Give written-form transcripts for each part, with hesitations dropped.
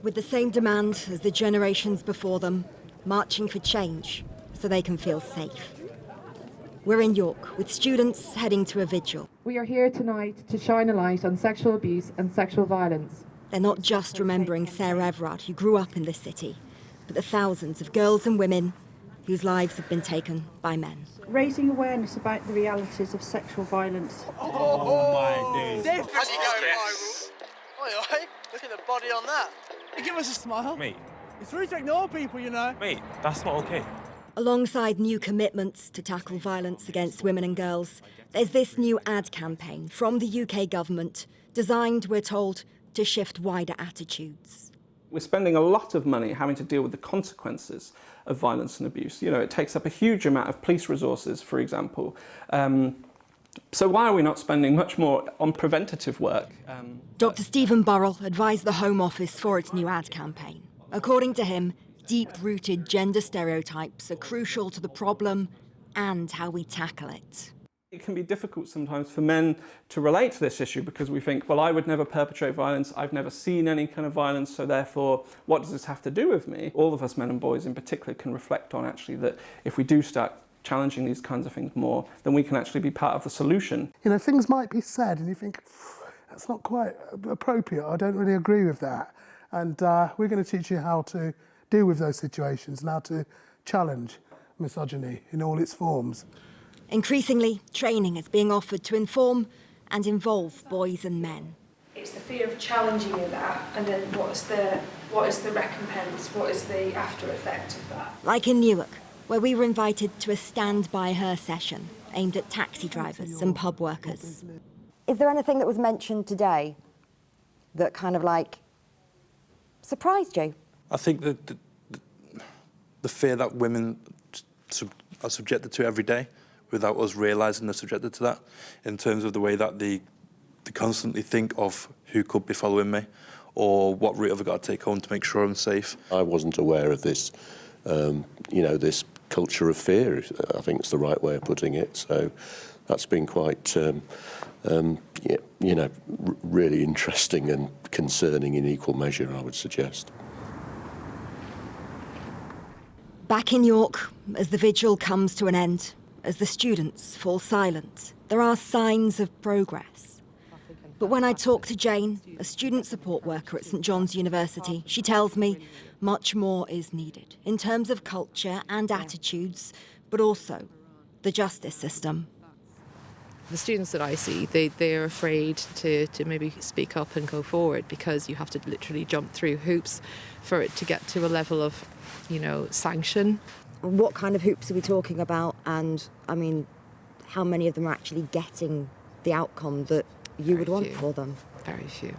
with the same demand as the generations before them, marching for change so they can feel safe. We're in York with students heading to a vigil. We are here tonight to shine a light on sexual abuse and sexual violence. They're not just remembering Sarah Everard, who grew up in this city, but the thousands of girls and women whose lives have been taken by men. Raising awareness about the realities of sexual violence. Oh my days. How's it going viral? Oi, look at the body on that. Give us a smile. Mate. It's rude to ignore people, you know. Mate, that's not okay. Alongside new commitments to tackle violence against women and girls, there's this new ad campaign from the UK government designed, we're told, to shift wider attitudes. We're spending a lot of money having to deal with the consequences of violence and abuse. You know, it takes up a huge amount of police resources, for example. So why are we not spending much more on preventative work? Dr. Stephen Burrell advised the Home Office for its new ad campaign. According to him, deep-rooted gender stereotypes are crucial to the problem and how we tackle it. It can be difficult sometimes for men to relate to this issue because we think, well, I would never perpetrate violence, I've never seen any kind of violence, so therefore, what does this have to do with me? All of us men and boys in particular can reflect on actually that if we do start challenging these kinds of things more, then we can actually be part of the solution. You know, things might be said and you think, that's not quite appropriate, I don't really agree with that. And we're going to teach you how to deal with those situations and how to challenge misogyny in all its forms. Increasingly, training is being offered to inform and involve boys and men. It's the fear of challenging in that, and then what is the recompense, what is the after effect of that? Like in Newark, where we were invited to a Stand By Her session aimed at taxi drivers and pub workers. Is there anything that was mentioned today that kind of like surprised you? I think that the fear that women are subjected to every day without us realising they're subjected to that, in terms of the way that they constantly think of who could be following me or what route have I got to take home to make sure I'm safe. I wasn't aware of this, you know, this culture of fear, I think it's the right way of putting it. So that's been quite, you know, really interesting and concerning in equal measure, I would suggest. Back in York, as the vigil comes to an end, as the students fall silent, there are signs of progress. But when I talk to Jane, a student support worker at St John's University, she tells me much more is needed in terms of culture and attitudes, but also the justice system. The students that I see, they're afraid to maybe speak up and go forward because you have to literally jump through hoops for it to get to a level of, you know, sanction. What kind of hoops are we talking about? And, I mean, how many of them are actually getting the outcome that you would want for them? Very few.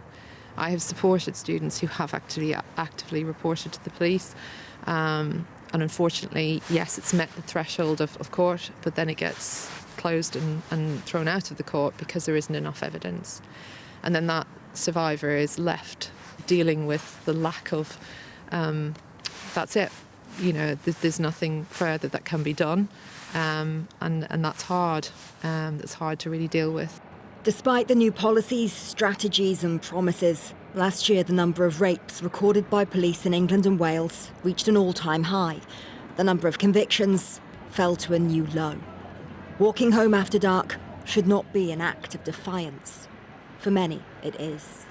I have supported students who have actively reported to the police. And unfortunately, yes, it's met the threshold of court, but then it gets closed and thrown out of the court because there isn't enough evidence. And then that survivor is left dealing with the lack of, that's it. You know, there's nothing further that can be done, and that's hard. That's hard to really deal with. Despite the new policies, strategies and promises, last year the number of rapes recorded by police in England and Wales reached an all-time high. The number of convictions fell to a new low. Walking home after dark should not be an act of defiance. For many, it is.